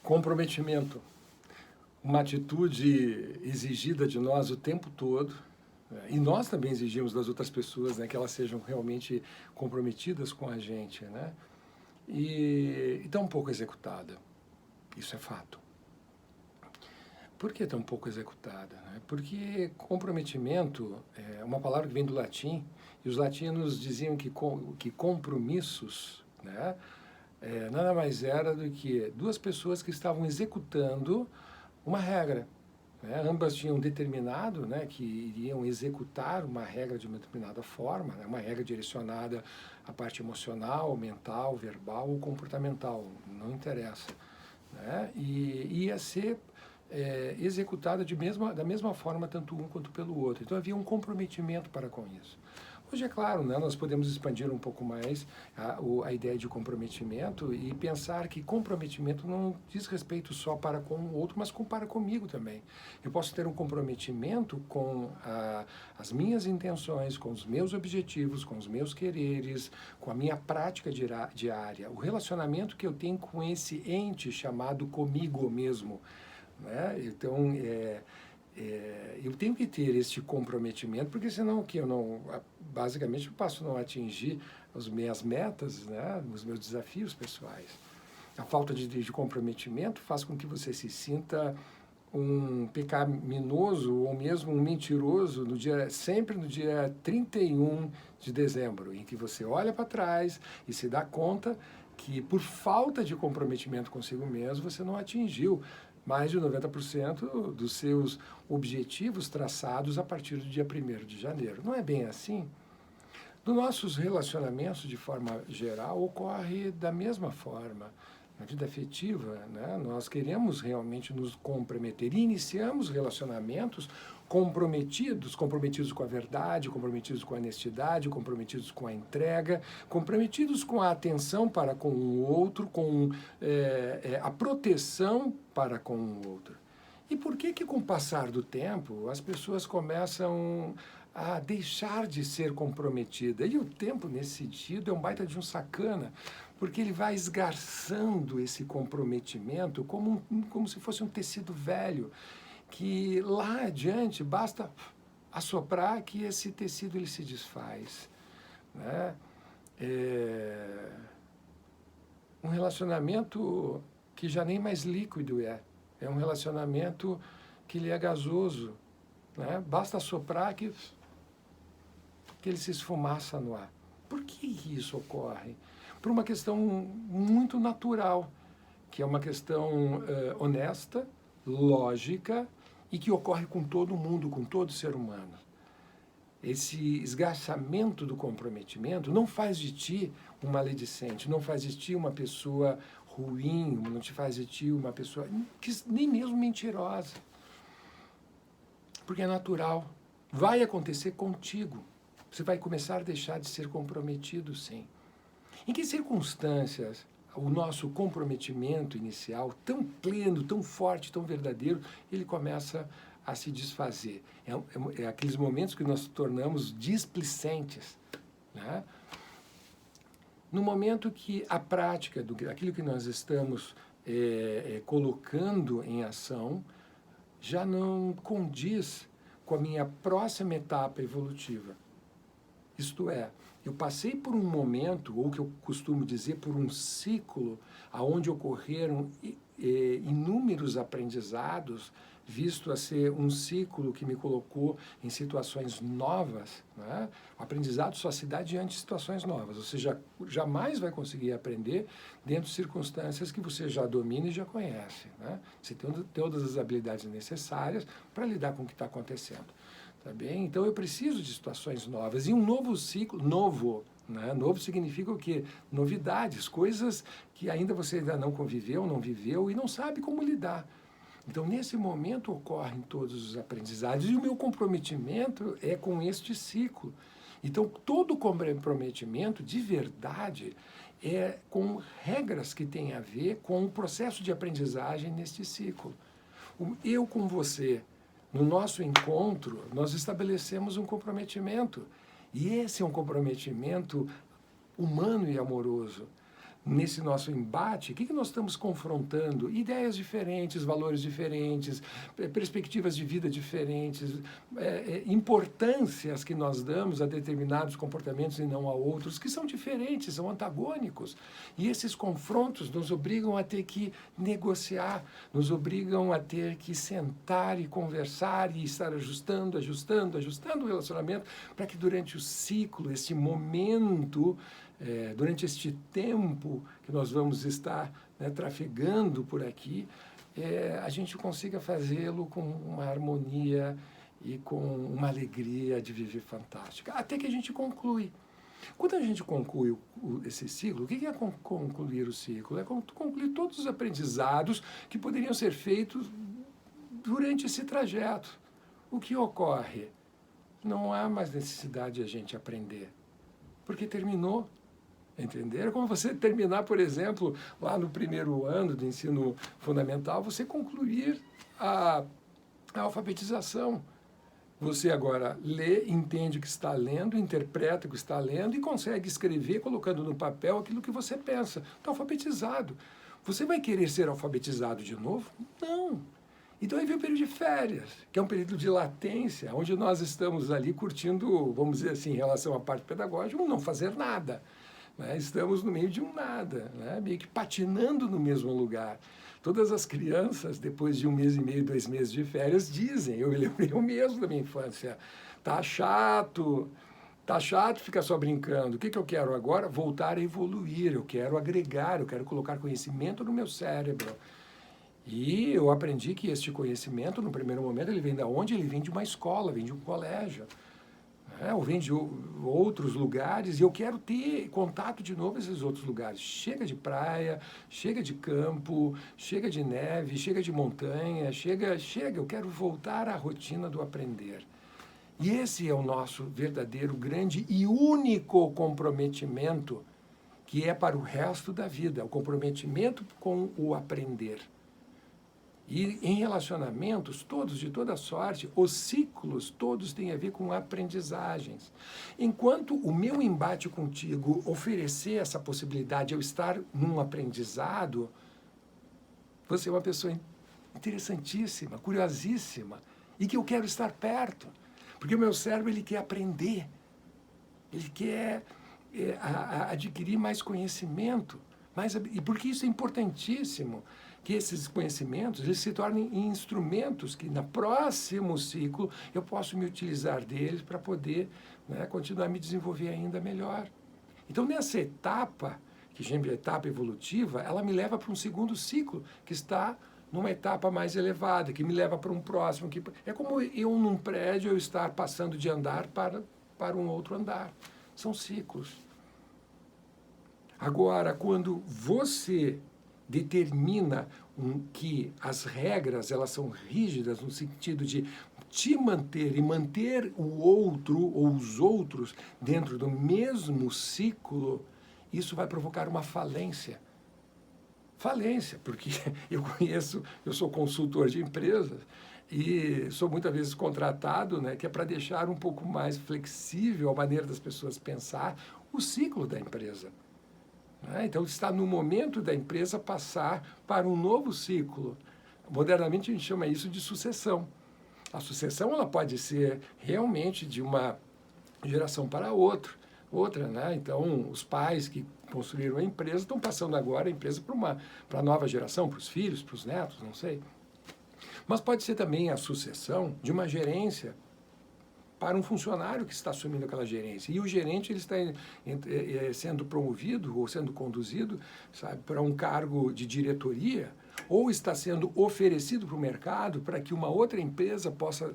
Comprometimento, uma atitude exigida de nós o tempo todo, e nós também exigimos das outras pessoas, né, que elas sejam realmente comprometidas com a gente, né? E tão pouco executada, isso é fato. Por que tão pouco executada, né? Porque comprometimento é uma palavra que vem do latim, e os latinos diziam que compromissos, né, nada mais era do que duas pessoas que estavam executando uma regra, né? Ambas tinham determinado, né, que iriam executar uma regra de uma determinada forma, né, uma regra direcionada à parte emocional, mental, verbal ou comportamental, não interessa, né? E ia ser executada da mesma forma, tanto um quanto pelo outro. Então havia um comprometimento para com isso. Hoje, é claro, né, nós podemos expandir um pouco mais a ideia de comprometimento e pensar que comprometimento não diz respeito só para com o outro, mas para comigo também. Eu posso ter um comprometimento com as minhas intenções, com os meus objetivos, com os meus quereres, com a minha prática diária, o relacionamento que eu tenho com esse ente chamado comigo mesmo, né? Então, eu tenho que ter este comprometimento, porque senão que eu não, basicamente eu passo a não atingir as minhas metas, né, os meus desafios pessoais. A falta de comprometimento faz com que você se sinta um pecaminoso ou mesmo um mentiroso sempre no dia 31 de dezembro, em que você olha para trás e se dá conta que por falta de comprometimento consigo mesmo, você não atingiu mais de 90% dos seus objetivos traçados a partir do dia 1º de janeiro. Não é bem assim? Nos nossos relacionamentos, de forma geral, ocorre da mesma forma. Na vida afetiva, né, nós queremos realmente nos comprometer e iniciamos relacionamentos comprometidos com a verdade, comprometidos com a honestidade, comprometidos com a entrega, comprometidos com a atenção para com o outro, com a proteção para com o outro. E por que com o passar do tempo as pessoas começam a deixar de ser comprometidas? E o tempo, nesse sentido, é um baita de um sacana, porque ele vai esgarçando esse comprometimento como se fosse um tecido velho, que lá adiante basta assoprar que esse tecido ele se desfaz, né? Um relacionamento que já nem mais líquido é um relacionamento que ele é gasoso, né? Basta assoprar que ele se esfumaça no ar. Por que isso ocorre? Por uma questão muito natural, que é uma questão honesta, lógica e que ocorre com todo mundo, com todo ser humano. Esse esgarçamento do comprometimento não faz de ti um maledicente, não faz de ti uma pessoa ruim, não te faz de ti uma pessoa nem mesmo mentirosa. Porque é natural. Vai acontecer contigo. Você vai começar a deixar de ser comprometido, sim. Em que circunstâncias o nosso comprometimento inicial, tão pleno, tão forte, tão verdadeiro, ele começa a se desfazer? É aqueles momentos que nós tornamos displicentes, né? No momento que a prática daquilo que nós estamos colocando em ação já não condiz com a minha próxima etapa evolutiva. Isto é, eu passei por um momento, ou que eu costumo dizer, por um ciclo, onde ocorreram inúmeros aprendizados, visto a ser um ciclo que me colocou em situações novas, né? O aprendizado só se dá diante de situações novas. Você jamais vai conseguir aprender dentro de circunstâncias que você já domina e já conhece, né? Você tem todas as habilidades necessárias para lidar com o que está acontecendo. Tá bem? Então eu preciso de situações novas e um novo ciclo, novo, né? Novo significa o quê? Novidades, coisas que você ainda não conviveu, não viveu e não sabe como lidar. Então nesse momento ocorrem todos os aprendizados e o meu comprometimento é com este ciclo. Então todo comprometimento de verdade é com regras que têm a ver com o processo de aprendizagem neste ciclo. Eu com você, no nosso encontro, nós estabelecemos um comprometimento. E esse é um comprometimento humano e amoroso. nesse nosso embate, o que nós estamos confrontando? Ideias diferentes, valores diferentes, perspectivas de vida diferentes, importâncias que nós damos a determinados comportamentos e não a outros, que são diferentes, são antagônicos. E esses confrontos nos obrigam a ter que negociar, nos obrigam a ter que sentar e conversar e estar ajustando o relacionamento, para que durante o ciclo, esse momento, durante este tempo que nós vamos estar, né, trafegando por aqui, a gente consiga fazê-lo com uma harmonia e com uma alegria de viver fantástica, até que a gente conclui. Quando a gente conclui esse ciclo, o que é concluir o ciclo? É concluir todos os aprendizados que poderiam ser feitos durante esse trajeto. O que ocorre? Não há mais necessidade de a gente aprender, porque terminou. Entender? É como você terminar, por exemplo, lá no primeiro ano do ensino fundamental, você concluir a alfabetização. Você agora lê, entende o que está lendo, interpreta o que está lendo e consegue escrever, colocando no papel aquilo que você pensa. Está alfabetizado. Você vai querer ser alfabetizado de novo? Não. Então aí vem o período de férias, que é um período de latência, onde nós estamos ali curtindo, vamos dizer assim, em relação à parte pedagógica, não fazer nada. Estamos no meio de um nada, né? Meio que patinando no mesmo lugar. Todas as crianças, depois de 1 mês e meio, 2 meses de férias, dizem, eu me lembrei eu mesmo da minha infância, tá chato ficar só brincando. O que eu quero agora? Voltar a evoluir, eu quero agregar, eu quero colocar conhecimento no meu cérebro. E eu aprendi que este conhecimento, no primeiro momento, ele vem de onde? Ele vem de uma escola, vem de um colégio. Ou vem de outros lugares, e eu quero ter contato de novo com esses outros lugares. Chega de praia, chega de campo, chega de neve, chega de montanha, chega, eu quero voltar à rotina do aprender. E esse é o nosso verdadeiro, grande e único comprometimento, que é para o resto da vida, o comprometimento com o aprender. E em relacionamentos, todos de toda sorte, os ciclos todos têm a ver com aprendizagens. Enquanto o meu embate contigo oferecer essa possibilidade de eu estar num aprendizado, você é uma pessoa interessantíssima, curiosíssima, e que eu quero estar perto. Porque o meu cérebro ele quer aprender, ele quer adquirir mais conhecimento, e porque isso é importantíssimo, que esses conhecimentos eles se tornem instrumentos que, no próximo ciclo, eu posso me utilizar deles para poder, né, continuar a me desenvolver ainda melhor. Então, nessa etapa, que chama de etapa evolutiva, ela me leva para um segundo ciclo, que está numa etapa mais elevada, que me leva para um próximo. É como eu, num prédio, eu estar passando de andar para um outro andar. São ciclos. Agora, quando você determina que as regras elas são rígidas no sentido de te manter e manter o outro ou os outros dentro do mesmo ciclo, isso vai provocar uma falência. Falência, porque eu sou consultor de empresas e sou muitas vezes contratado, né, que é para deixar um pouco mais flexível a maneira das pessoas pensar o ciclo da empresa. Então, está no momento da empresa passar para um novo ciclo. Modernamente, a gente chama isso de sucessão. A sucessão ela pode ser realmente de uma geração para outra, né? Então, os pais que construíram a empresa estão passando agora a empresa para a nova geração, para os filhos, para os netos, não sei. Mas pode ser também a sucessão de uma gerência para um funcionário que está assumindo aquela gerência. E o gerente ele está sendo promovido ou sendo conduzido, sabe, para um cargo de diretoria, ou está sendo oferecido para o mercado para que uma outra empresa possa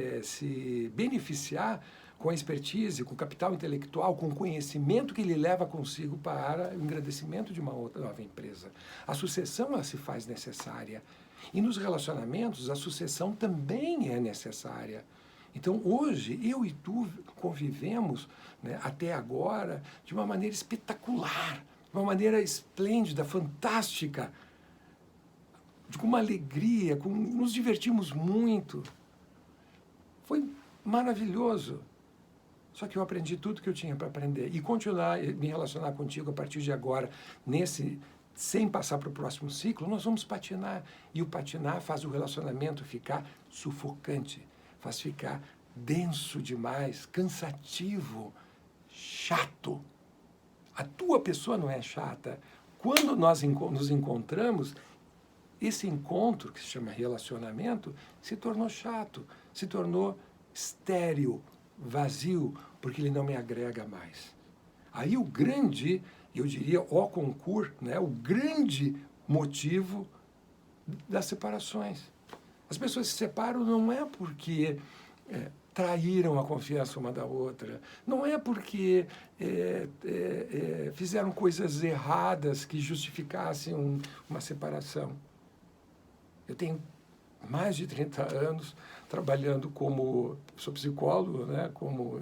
se beneficiar com a expertise, com o capital intelectual, com o conhecimento que ele leva consigo para o engrandecimento de uma outra nova empresa. A sucessão ela se faz necessária. E nos relacionamentos, a sucessão também é necessária. Então, hoje, eu e tu convivemos, né, até agora, de uma maneira espetacular, de uma maneira esplêndida, fantástica, com uma alegria, nos divertimos muito. Foi maravilhoso. Só que eu aprendi tudo que eu tinha para aprender. E continuar me relacionar contigo a partir de agora, sem passar para o próximo ciclo, nós vamos patinar. E o patinar faz o relacionamento ficar sufocante, faz ficar denso demais, cansativo, chato. A tua pessoa não é chata. Quando nós nos encontramos, esse encontro, que se chama relacionamento, se tornou chato, se tornou estéril, vazio, porque ele não me agrega mais. Aí o grande, eu diria, o concurso, né, o grande motivo das separações. As pessoas se separam não é porque traíram a confiança uma da outra, não é porque fizeram coisas erradas que justificassem uma separação. Eu tenho mais de 30 anos trabalhando sou psicólogo, né, como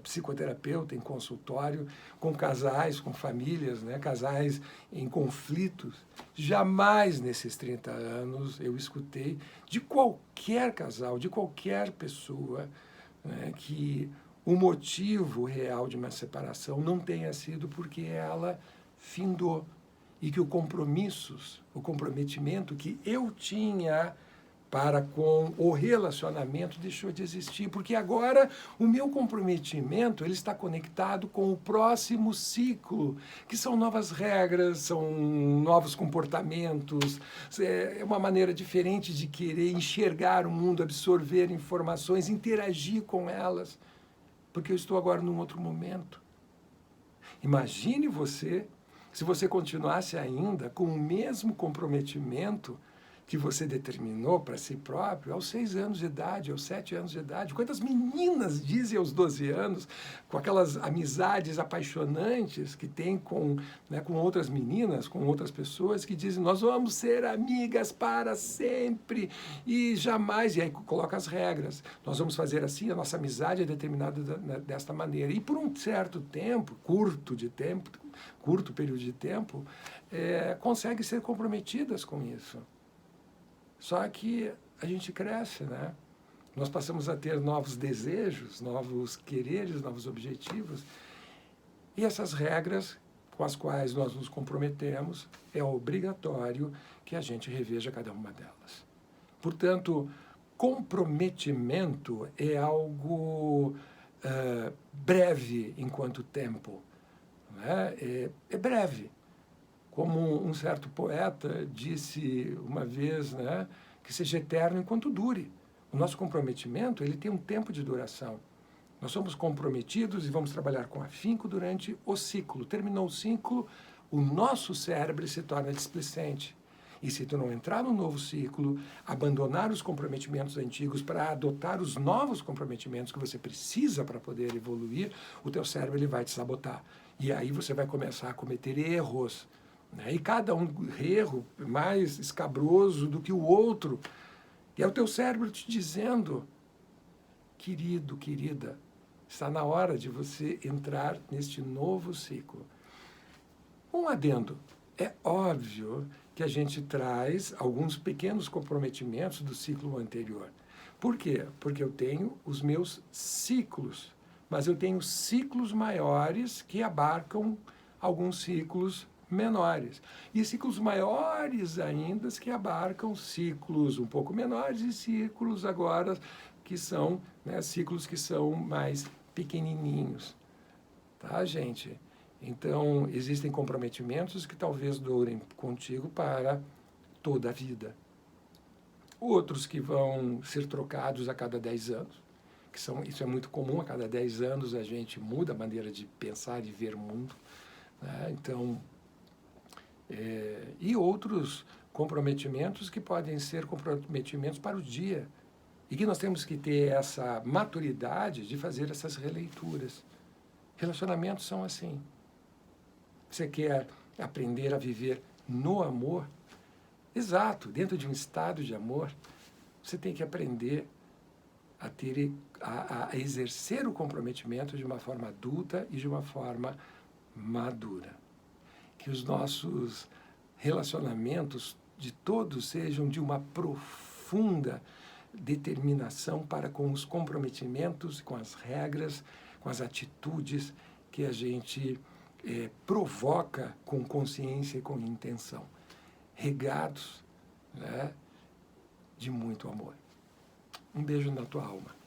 psicoterapeuta em consultório, com casais, com famílias, né, casais em conflitos. Jamais nesses 30 anos eu escutei de qualquer casal, de qualquer pessoa, né, que o motivo real de uma separação não tenha sido porque ela findou e que o comprometimento que eu tinha para com o relacionamento deixou de existir, porque agora o meu comprometimento ele está conectado com o próximo ciclo, que são novas regras, são novos comportamentos, é uma maneira diferente de querer enxergar o mundo, absorver informações, interagir com elas, porque eu estou agora num outro momento. Imagine você, se você continuasse ainda com o mesmo comprometimento que você determinou para si próprio aos 6 anos de idade, aos 7 anos de idade. Quantas meninas dizem aos 12 anos, com aquelas amizades apaixonantes que tem com outras meninas, com outras pessoas, que dizem, nós vamos ser amigas para sempre e jamais, e aí coloca as regras, nós vamos fazer assim, a nossa amizade é determinada desta maneira. E por um certo tempo, curto período de tempo, conseguem ser comprometidas com isso. Só que a gente cresce, né? Nós passamos a ter novos desejos, novos quereres, novos objetivos. E essas regras com as quais nós nos comprometemos, é obrigatório que a gente reveja cada uma delas. Portanto, comprometimento é algo breve enquanto tempo. Né? É breve. Como um certo poeta disse uma vez, né, que seja eterno enquanto dure. O nosso comprometimento ele tem um tempo de duração. Nós somos comprometidos e vamos trabalhar com afinco durante o ciclo. Terminou o ciclo, o nosso cérebro se torna displicente. E se tu não entrar no novo ciclo, abandonar os comprometimentos antigos para adotar os novos comprometimentos que você precisa para poder evoluir, o teu cérebro ele vai te sabotar. E aí você vai começar a cometer erros. E cada erro mais escabroso do que o outro. E é o teu cérebro te dizendo, querido, querida, está na hora de você entrar neste novo ciclo. Um adendo. É óbvio que a gente traz alguns pequenos comprometimentos do ciclo anterior. Por quê? Porque eu tenho os meus ciclos, mas eu tenho ciclos maiores que abarcam alguns ciclos menores. E ciclos maiores ainda que abarcam ciclos um pouco menores e ciclos agora que são, ciclos que são mais pequenininhos. Tá, gente? Então, existem comprometimentos que talvez durem contigo para toda a vida. Outros que vão ser trocados a cada 10 anos. Isso é muito comum, a cada 10 anos a gente muda a maneira de pensar e ver o mundo. Né? Então, e outros comprometimentos que podem ser comprometimentos para o dia. E que nós temos que ter essa maturidade de fazer essas releituras. Relacionamentos são assim. Você quer aprender a viver no amor? Exato, dentro de um estado de amor, você tem que aprender a exercer o comprometimento de uma forma adulta e de uma forma madura. Que os nossos relacionamentos de todos sejam de uma profunda determinação para com os comprometimentos, com as regras, com as atitudes que a gente provoca com consciência e com intenção, regados, né, de muito amor. Um beijo na tua alma.